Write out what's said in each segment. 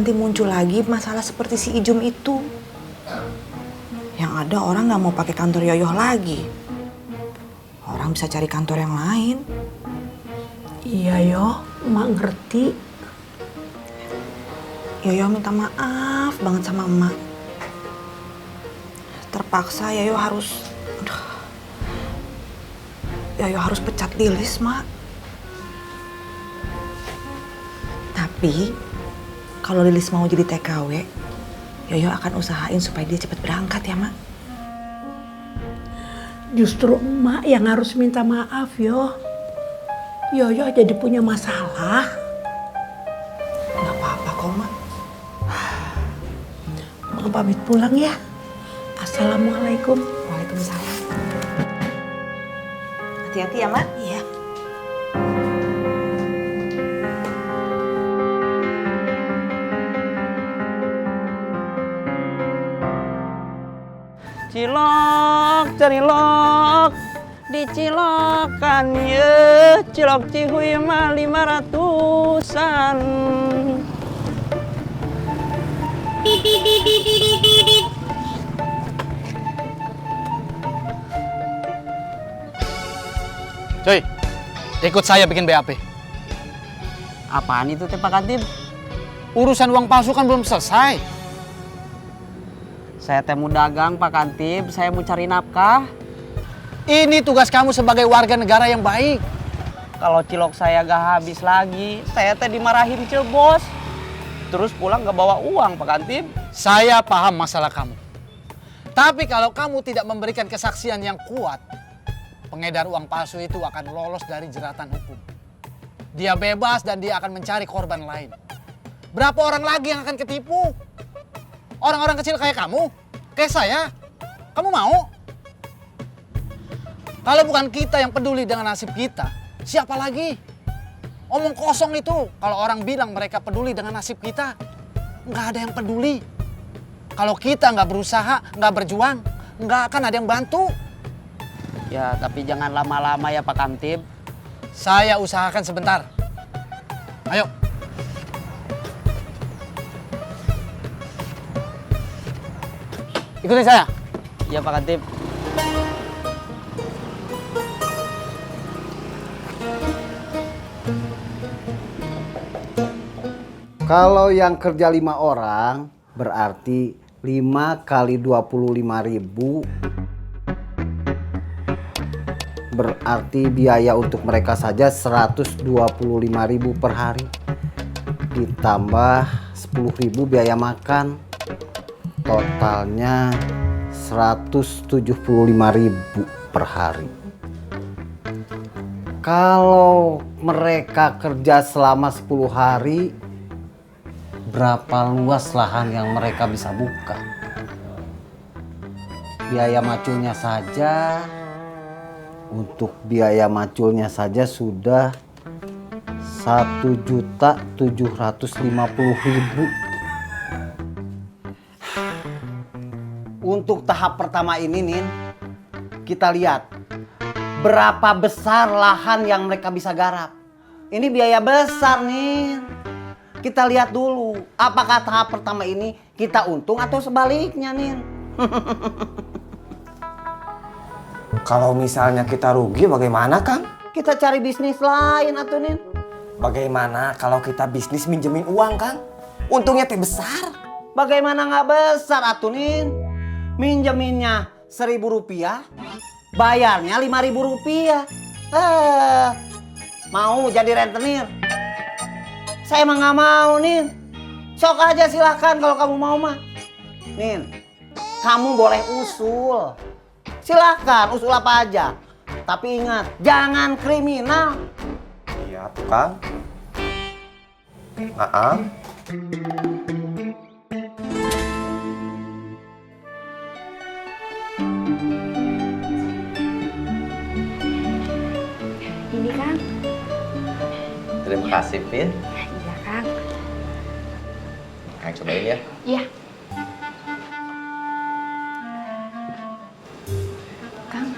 nanti muncul lagi masalah seperti si Ijum itu. Yang ada orang nggak mau pakai kantor Yoyoh lagi. Orang bisa cari kantor yang lain. Iya Yoh, emak ngerti. Yoyoh minta maaf banget sama emak. Terpaksa Yoyoh harus pecat Lilis, Mak. Tapi kalau Lilis mau jadi TKW, Yoyoh akan usahain supaya dia cepat berangkat ya, Mak. Justru emak yang harus minta maaf, Yoh. Yoyoh jadi punya masalah. Gak apa-apa kok, Mak. Emak pamit pulang ya. Assalamualaikum. Waalaikumsalam. Hati-hati ya, Mak. Iya. Cilok, cerilok, dicilokan ye, cilok cihuy mah 500-an. Coy, ikut saya bikin BAP. Apaan itu teh Pak Kantip? Urusan uang palsu kan belum selesai. Saya teh mau dagang Pak Kantip, saya mau cari nafkah. Ini tugas kamu sebagai warga negara yang baik. Kalau cilok saya gak habis lagi, saya teh dimarahin ce bos. Terus pulang gak bawa uang Pak Kantip. Saya paham masalah kamu. Tapi kalau kamu tidak memberikan kesaksian yang kuat, pengedar uang palsu itu akan lolos dari jeratan hukum. Dia bebas dan dia akan mencari korban lain. Berapa orang lagi yang akan ketipu? Orang-orang kecil kayak kamu? Kayak saya? Kamu mau? Kalau bukan kita yang peduli dengan nasib kita, siapa lagi? Omong kosong itu kalau orang bilang mereka peduli dengan nasib kita. Nggak ada yang peduli. Kalau kita nggak berusaha, nggak berjuang, nggak akan ada yang bantu. Ya tapi jangan lama-lama ya Pak Kantip. Saya usahakan sebentar. Ayo. Ikutin saya. Ya Pak Kantip. Kalau yang kerja 5 orang berarti 5 kali 25.000 berarti biaya untuk mereka saja 125.000 per hari. Ditambah 10.000 biaya makan. Totalnya 175.000 per hari. Kalau mereka kerja selama 10 hari, berapa luas lahan yang mereka bisa buka? Biaya maculnya saja, untuk biaya maculnya saja sudah 1.750.000. Untuk tahap pertama ini, Nin, kita lihat berapa besar lahan yang mereka bisa garap. Ini biaya besar, Nin. Kita lihat dulu, apakah tahap pertama ini kita untung atau sebaliknya, Nin? Kalau misalnya kita rugi bagaimana, Kang? Kita cari bisnis lain atuh, Nin. Bagaimana kalau kita bisnis minjemin uang, Kang? Untungnya teh besar. Bagaimana nggak besar atuh, Nin? Minjeminnya 1.000 rupiah, bayarnya 5.000 rupiah. Mau jadi rentenir? Saya emang nggak mau, Nin. Sok aja silakan kalau kamu mau mah. Nin, kamu boleh usul. Silakan usul apa aja. Tapi ingat, jangan kriminal. Iya tuh, Kang. Naam. Ini Kang. Terima kasih, Pin. Iya Kang. Kang cobain ya. Iya. Kang.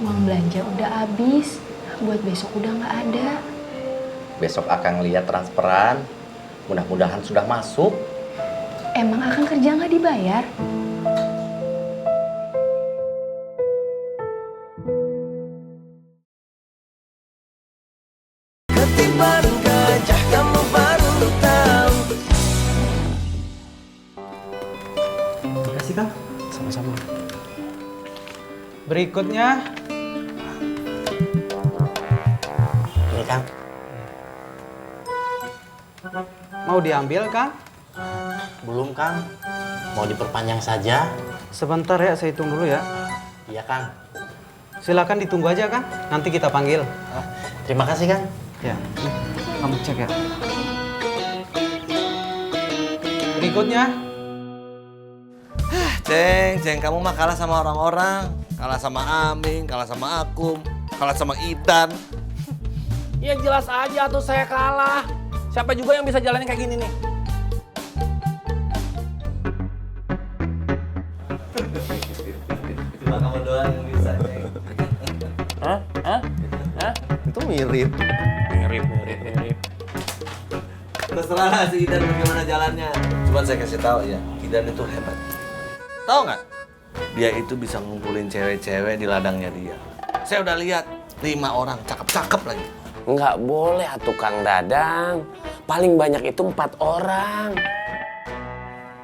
Uang belanja udah habis. Buat besok udah nggak ada. Besok Akang lihat transferan. Mudah-mudahan sudah masuk. Emang akan kerja nggak dibayar? Makasih Kang. Sama-sama. Berikutnya. Ini Kang. Mau diambil, Kang? Belum Kang. Mau diperpanjang saja. Sebentar ya, saya hitung dulu ya. Iya Kang. Silakan ditunggu aja, Kang. Nanti kita panggil. Terima kasih Kang. Ya, kamu cek ya. Berikutnya. Ceng, kamu mah kalah sama orang-orang. Kalah sama Aming, kalah sama Akum, kalah sama Idan. Ya jelas aja tuh saya kalah. Siapa juga yang bisa jalanin kayak gini nih? Cuma kamu doang yang bisa, Ceng. Hah? Itu mirip. Mirip. Terserah si Idan bagaimana jalannya. Cuman saya kasih tahu ya, Idan itu hebat. Tahu nggak? Dia itu bisa ngumpulin cewek-cewek di ladangnya dia. Saya udah lihat 5 orang cakep-cakep lagi. Nggak boleh atuh Kang Dadang. Paling banyak itu 4 orang.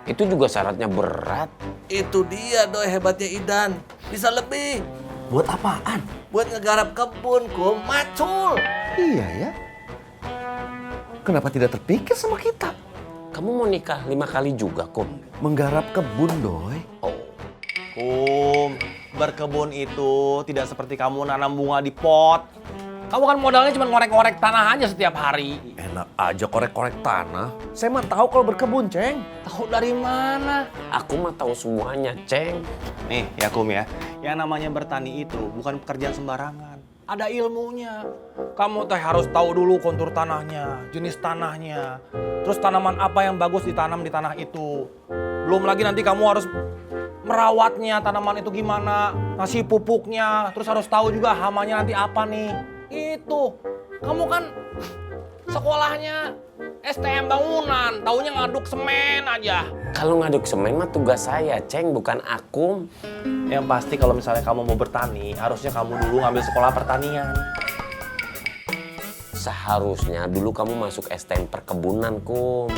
Itu juga syaratnya berat. Itu dia doi hebatnya Idan. Bisa lebih. Buat apaan? Buat ngegarap kebun, Kum. Macul. Iya ya. Kenapa tidak terpikir sama kita? Kamu mau nikah 5 kali juga, Kum? Menggarap kebun, Doi. Oh. Kum, berkebun itu tidak seperti kamu nanam bunga di pot. Kamu kan modalnya cuma ngorek-ngorek tanah aja setiap hari. Enak aja korek-korek tanah. Saya mah tahu kalau berkebun, Ceng. Tahu dari mana? Aku mah tahu semuanya, Ceng. Nih ya Kum ya, yang namanya bertani itu bukan pekerjaan sembarangan. Ada ilmunya. Kamu teh harus tahu dulu kontur tanahnya, jenis tanahnya. Terus tanaman apa yang bagus ditanam di tanah itu. Belum lagi nanti kamu harus merawatnya, tanaman itu gimana, ngasih pupuknya. Terus harus tahu juga hamanya nanti apa nih. Itu, kamu kan sekolahnya STM bangunan, taunya ngaduk semen aja. Kalau ngaduk semen mah tugas saya, Ceng, bukan Akum. Yang pasti kalau misalnya kamu mau bertani, harusnya kamu dulu ngambil sekolah pertanian. Seharusnya dulu kamu masuk STM perkebunan, Kum.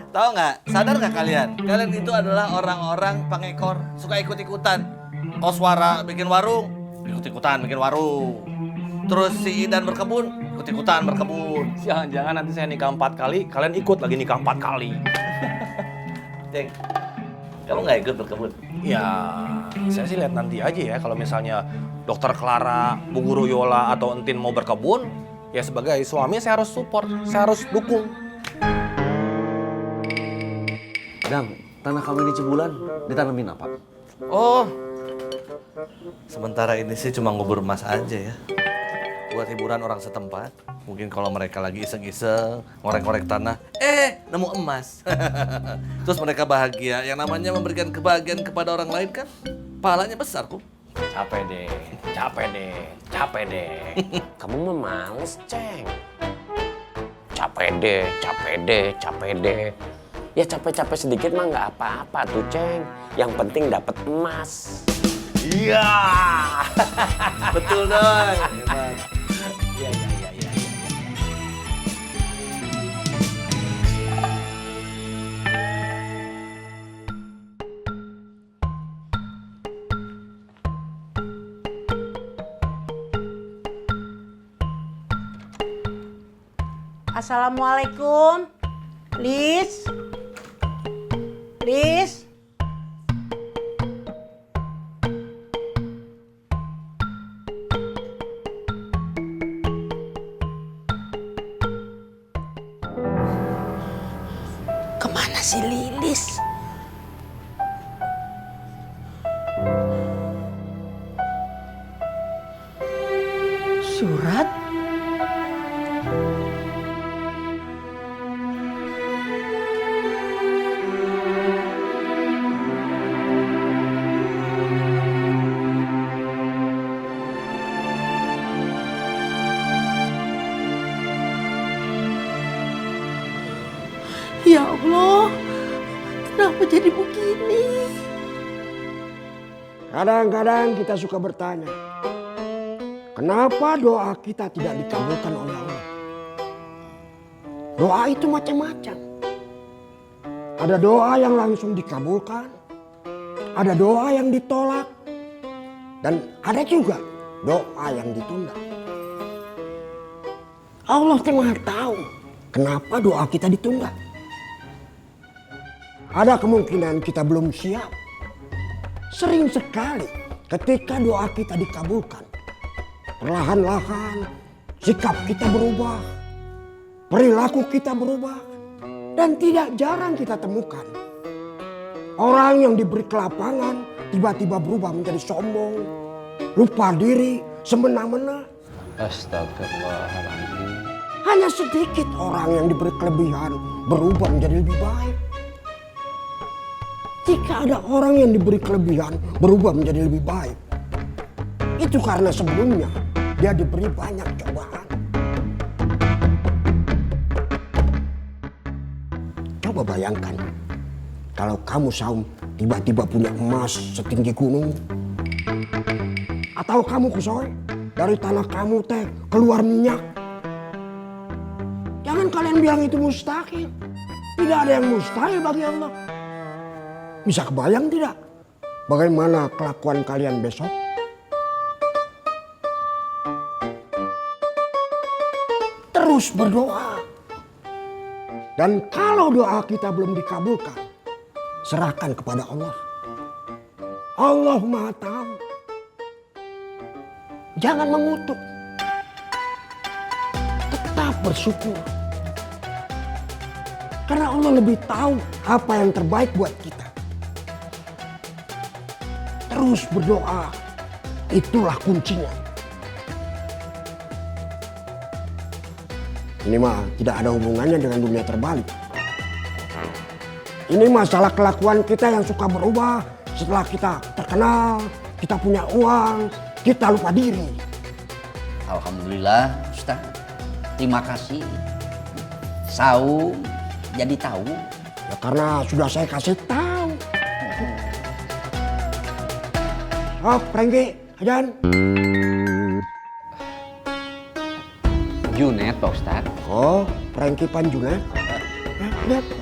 Tahu nggak? Sadar nggak kalian? Kalian itu adalah orang-orang pengekor, suka ikut-ikutan. Koswara bikin warung, ikut-ikutan bikin warung. Terus si Idan berkebun, ikut-ikutan berkebun. Jangan-jangan nanti saya nikah 4 kali, kalian ikut lagi nikah 4 kali. Ceng, kamu nggak ikut berkebun? Ya, saya sih lihat nanti aja ya. Kalau misalnya Dokter Clara, Bu Guru Yola, atau Entin mau berkebun, ya sebagai suami saya harus support, saya harus dukung. Dang, tanah kamu ini Cibulan ditanamin apa? Oh, sementara ini sih cuma ngubur emas aja ya. Buat hiburan orang setempat. Mungkin kalau mereka lagi iseng-iseng, ngorek-ngorek tanah, nemu emas. Terus mereka bahagia. Yang namanya memberikan kebahagiaan kepada orang lain kan, pahalanya besar, Kum. Capek deh. Kamu mah males, Ceng. Capek deh. Ya capek-capek sedikit mah nggak apa-apa tuh, Ceng. Yang penting dapat emas. Iya. Betul, Doi. Hebat. Iya. Assalamualaikum. Lis. Kemana si Lilis? Surat? Allah, kenapa jadi begini? Kadang-kadang kita suka bertanya, kenapa doa kita tidak dikabulkan oleh Allah? Doa itu macam-macam. Ada doa yang langsung dikabulkan, ada doa yang ditolak, dan ada juga doa yang ditunda. Allah Maha tahu kenapa doa kita ditunda. Ada kemungkinan kita belum siap. Sering sekali ketika doa kita dikabulkan, perlahan-lahan sikap kita berubah, perilaku kita berubah, dan tidak jarang kita temukan orang yang diberi kelapangan tiba-tiba berubah menjadi sombong, lupa diri, semena-mena. Astagfirullahaladzim. Hanya sedikit orang yang diberi kelebihan berubah menjadi lebih baik. Jika ada orang yang diberi kelebihan berubah menjadi lebih baik, itu karena sebelumnya dia diberi banyak cobaan. Coba bayangkan kalau kamu Saum tiba-tiba punya emas setinggi gunung, atau kamu Kusoy dari tanah kamu teh keluar minyak. Jangan kalian bilang itu mustahil. Tidak ada yang mustahil bagi Allah. Bisa kebayang tidak bagaimana kelakuan kalian besok? Terus berdoa. Dan kalau doa kita belum dikabulkan, serahkan kepada Allah. Allah Maha tahu. Jangan mengutuk. Tetap bersyukur. Karena Allah lebih tahu apa yang terbaik buat kita. Terus berdoa, itulah kuncinya. Ini mah tidak ada hubungannya dengan dunia terbalik. Ini masalah kelakuan kita yang suka berubah setelah kita terkenal, kita punya uang, kita lupa diri. Alhamdulillah Ustaz, terima kasih. Saum jadi tahu. Ya karena sudah saya kasih tahu. Oh, Prengki, ajan. Junet Pak Ustaz. Oh, Prengki Pan Junet. Lihat.